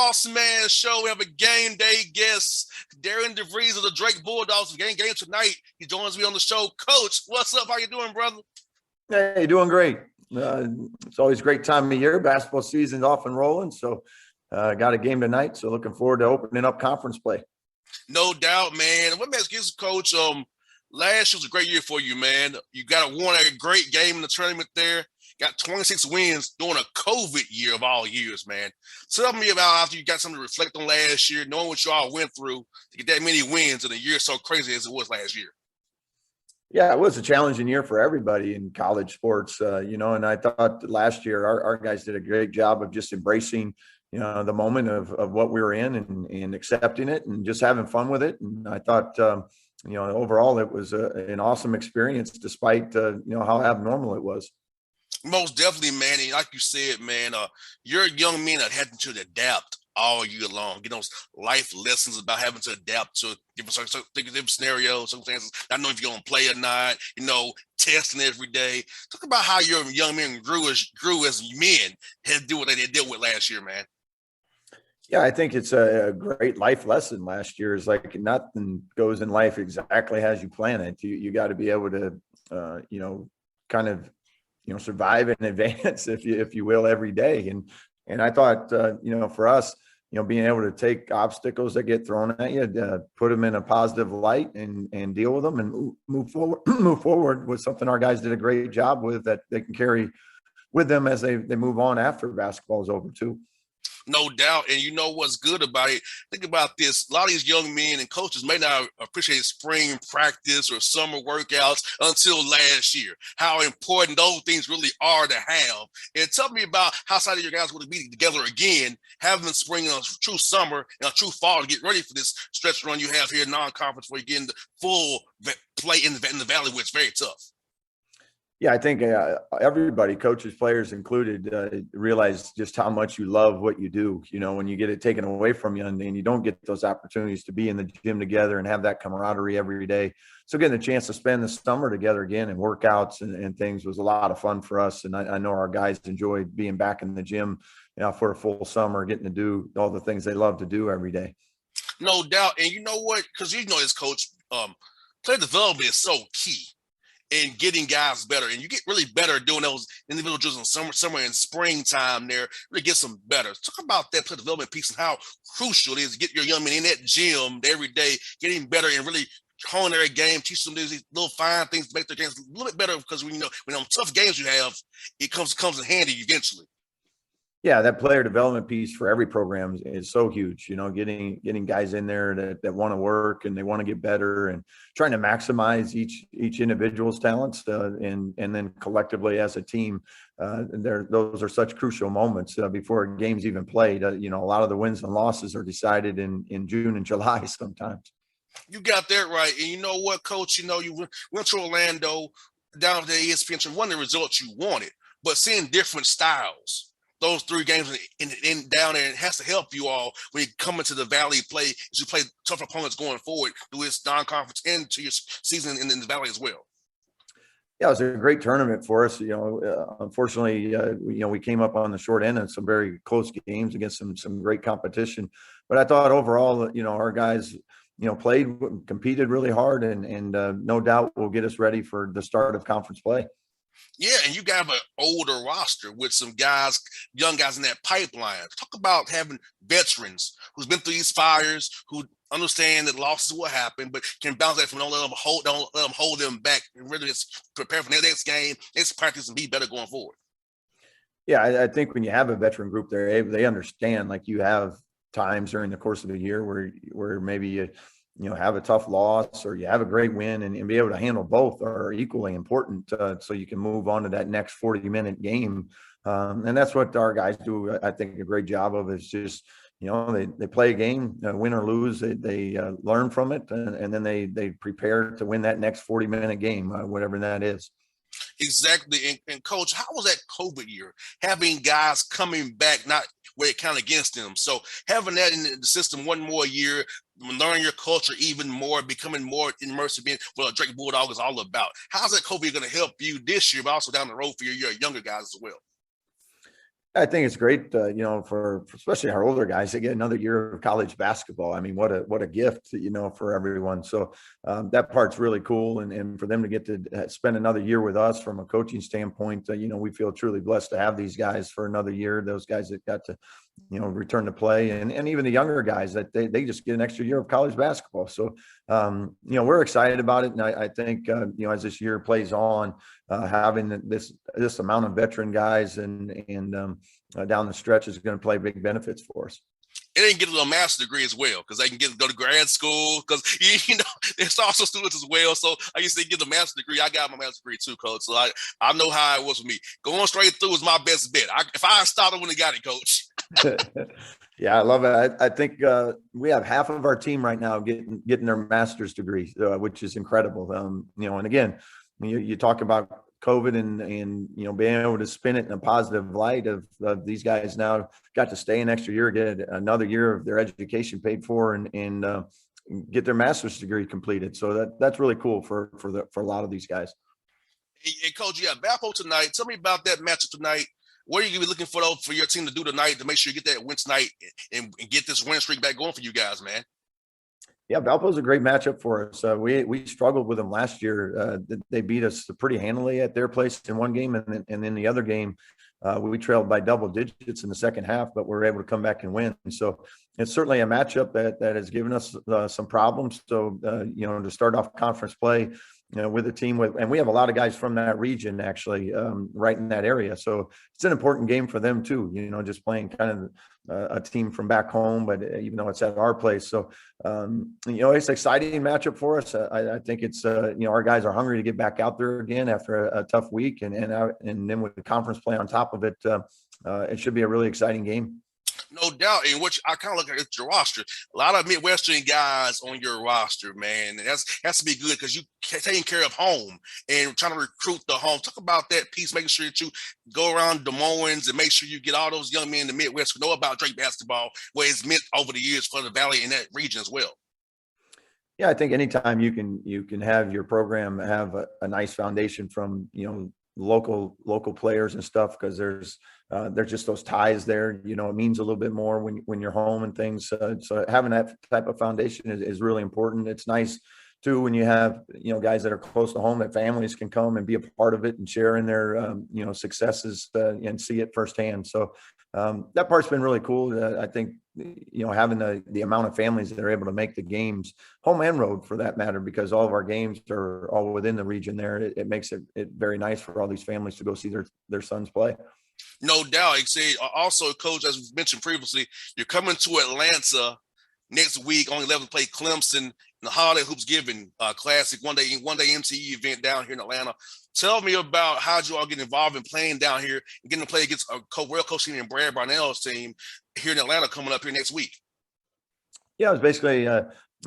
Bossman show. We have a game day guest, Darian DeVries of the Drake Bulldogs. Game tonight. He joins me on the show. Coach, what's up? How you doing, brother? Hey, doing great. It's always a great time of year. Basketball season's off and rolling, so got a game tonight. So looking forward to opening up conference play. No doubt, man. What makes this, Coach? Last year was a great year for you, man. You got a great game in the tournament there. Got 26 wins during a COVID year of all years, man. So tell me about after you got something to reflect on last year, knowing what you all went through to get that many wins in a year so crazy as it was last year. Yeah, it was a challenging year for everybody in college sports, and I thought last year our guys did a great job of just embracing, the moment of what we were in and accepting it and just having fun with it. And I thought, overall it was an awesome experience despite, how abnormal it was. Most definitely, man. And like you said, man, you're a young man that had to adapt all year long. Get those life lessons about having to adapt to different scenarios, circumstances, not knowing if you're going to play or not, testing every day. Talk about how your young men grew as men had to do what they dealt with last year, man. Yeah, I think it's a great life lesson last year. Is like nothing goes in life exactly as you plan it. You got to be able to, kind of, survive in advance, if you will, every day. And I thought, for us, being able to take obstacles that get thrown at you, put them in a positive light and deal with them and move forward, move forward was something our guys did a great job with that they can carry with them as they move on after basketball is over too. No doubt. And you know what's good about it? Think about this. A lot of these young men and coaches may not appreciate spring practice or summer workouts until last year, how important those things really are to have. And tell me about how excited your guys would be together again, having spring and a true summer and a true fall to get ready for this stretch run you have here in non-conference where you're getting the full play in the Valley where it's very tough. Yeah, I think everybody, coaches, players included, realize just how much you love what you do. When you get it taken away from you and you don't get those opportunities to be in the gym together and have that camaraderie every day. So getting a chance to spend the summer together again and workouts and things was a lot of fun for us. And I know our guys enjoyed being back in the gym, for a full summer, getting to do all the things they love to do every day. No doubt. And you know what? Because as coach, player development is so key in getting guys better. And you get really better doing those individual drills in summer and springtime there, really get some better. Talk about that play development piece and how crucial it is to get your young men in that gym every day, getting better and really hone their game, teach them these little fine things to make their games a little bit better because when on tough games you have, it comes in handy eventually. Yeah, that player development piece for every program is so huge. Getting guys in there that want to work and they want to get better and trying to maximize each individual's talents and then collectively as a team. Those are such crucial moments before a game's even played. A lot of the wins and losses are decided in June and July sometimes. You got that right, and you know what, Coach? You went to Orlando down to the ESPN and won the results you wanted, but seeing different styles. Those 3 games in down there, it has to help you all when you come into the Valley play as you play tough opponents going forward through this non-conference and to your season in the Valley as well. Yeah, it was a great tournament for us. Unfortunately, we came up on the short end of some very close games against some great competition. But I thought overall, our guys, competed really hard and no doubt will get us ready for the start of conference play. Yeah, and you got an older roster with some guys, young guys in that pipeline. Talk about having veterans who's been through these fires, who understand that losses will happen, but can bounce back from don't let them hold them back and really just prepare for their next game, next practice, and be better going forward. Yeah, I think when you have a veteran group there, they understand like you have times during the course of the year where maybe you have a tough loss or you have a great win and be able to handle both are equally important so you can move on to that next 40-minute game. And that's what our guys do, I think, a great job of is just, they play a game, win or lose, they learn from it, and then they prepare to win that next 40-minute game, whatever that is. Exactly. And Coach, how was that COVID year? Having guys coming back, not where it counted against them. So having that in the system one more year, learning your culture even more, becoming more immersive in what a Drake Bulldog is all about. How's that COVID going to help you this year, but also down the road for your younger guys as well? I think it's great, for especially our older guys to get another year of college basketball. I mean, what a gift, for everyone. So that part's really cool, and for them to get to spend another year with us from a coaching standpoint, we feel truly blessed to have these guys for another year. Those guys that got to, return to play, and even the younger guys that they just get an extra year of college basketball. So we're excited about it, and I think as this year plays on, having this amount of veteran guys and down the stretch is going to play big benefits for us. And they can get a little master's degree as well, because they can go to grad school, because there's also students as well. So I used to get a master's degree. I got my master's degree too, coach. So I know how it was for me. Going straight through is my best bet. If I started when they got it, coach. Yeah, I love it. I think we have half of our team right now getting their master's degree, which is incredible. And again, you talk about COVID and being able to spin it in a positive light of these guys now got to stay an extra year, get another year of their education paid for, and get their master's degree completed. So that's really cool for a lot of these guys. And coach, yeah, Valpo tonight. Tell me about that matchup tonight. What are you going to be looking for your team to do tonight to make sure you get that win tonight and get this winning streak back going for you guys, man? Yeah, Valpo's a great matchup for us. We struggled with them last year. They beat us pretty handily at their place in one game, and in the other game, we trailed by double digits in the second half, but we were able to come back and win. So it's certainly a matchup that has given us some problems. So to start off conference play, with a team and we have a lot of guys from that region actually, right in that area. So it's an important game for them too, just playing kind of a team from back home, but even though it's at our place. So, it's an exciting matchup for us. I think it's, our guys are hungry to get back out there again after a tough week, and then with the conference play on top of it, it should be a really exciting game. No doubt. In which I kind of look at your roster, a lot of Midwestern guys on your roster, man. And that has to be good because you taking care of home and trying to recruit the home. Talk about that piece, making sure that you go around Des Moines and make sure you get all those young men in the Midwest who know about Drake basketball, what it's meant over the years for the Valley and that region as well. Yeah, I think anytime you can have your program have a nice foundation from local players and stuff, because there's just those ties there. It means a little bit more when you're home and things. So having that type of foundation is really important. It's nice too when you have guys that are close to home, that families can come and be a part of it and share in their successes and see it firsthand. So that part's been really cool. I think having the amount of families that are able to make the games, home and road for that matter, because all of our games are all within the region there. It makes it very nice for all these families to go see their sons play. No doubt. Also, coach, as we mentioned previously, you're coming to Atlanta next week on 11th play Clemson in the Holiday Hoops Giving Classic one day MTE event down here in Atlanta. Tell me about how you all get involved in playing down here and getting to play against a world coach team and Brad Barnell's team here in Atlanta coming up here next week. Yeah, it was basically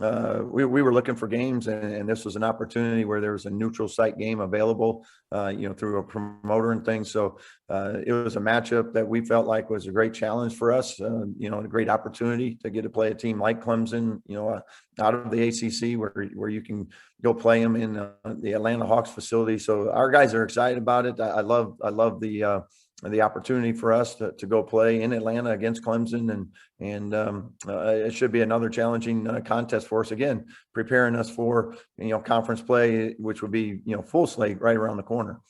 we were looking for games, and this was an opportunity where there was a neutral site game available, through a promoter and things. So it was a matchup that we felt like was a great challenge for us, a great opportunity to get to play a team like Clemson, out of the ACC where you can go play them in the Atlanta Hawks facility. So our guys are excited about it. I love the opportunity for us to go play in Atlanta against Clemson, and it should be another challenging contest for us, again, preparing us for conference play, which would be full slate right around the corner.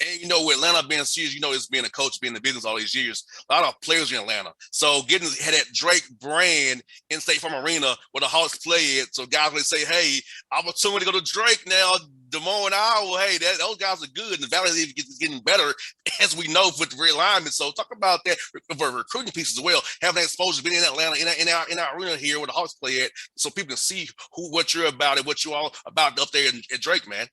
And with Atlanta being serious, it's being a coach, being in the business all these years, a lot of players in Atlanta. So getting had that Drake brand in State Farm Arena where the Hawks play it, so guys would say, hey, opportunity to go to Drake now, Des Moines, Iowa. Hey, those guys are good, and the Valley is getting better, as we know, with the realignment. So talk about that for recruiting pieces as well, having that exposure, being in Atlanta, in our arena here where the Hawks play at, so people can see what you're about and what you all about up there at Drake, man.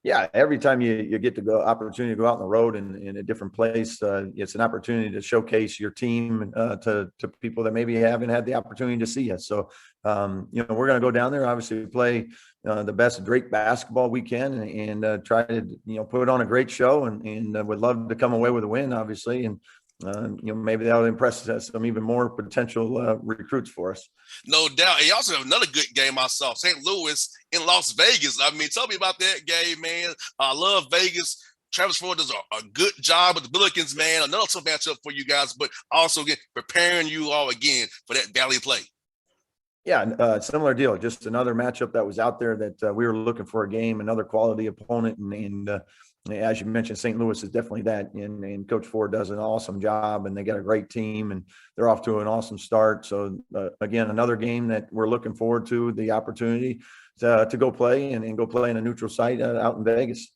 Yeah, every time you get to opportunity to go out on the road in a different place, it's an opportunity to showcase your team to people that maybe haven't had the opportunity to see us. So, we're going to go down there, obviously play the best Drake basketball we can, and try to put on a great show, and would love to come away with a win, obviously, and maybe that'll impress some even more potential recruits for us. No doubt. And you also have another good game I saw, St. Louis in Las Vegas. I mean, tell me about that game, man. I love Vegas. Travis Ford does a good job with the Billikens, man. Another tough matchup for you guys, but also again preparing you all again for that Valley play. Yeah, similar deal. Just another matchup that was out there that we were looking for a game, another quality opponent, and as you mentioned, St. Louis is definitely that. And Coach Ford does an awesome job, and they got a great team, and they're off to an awesome start. So again, another game that we're looking forward to the opportunity to go play and go play in a neutral site out in Vegas.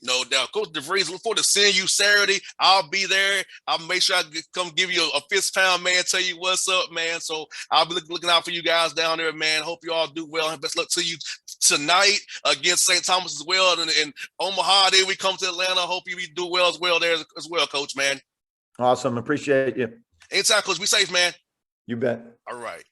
No doubt. Coach DeVries, look forward to seeing you Saturday. I'll be there. I'll make sure I come give you a fist pound, man, tell you what's up, man. So I'll be looking out for you guys down there, man. Hope you all do well. And best luck to you tonight against St. Thomas as well. And Omaha, then we come to Atlanta. Hope you do well there as well, Coach, man. Awesome. Appreciate you. Anytime, Coach. Be safe, man. You bet. All right.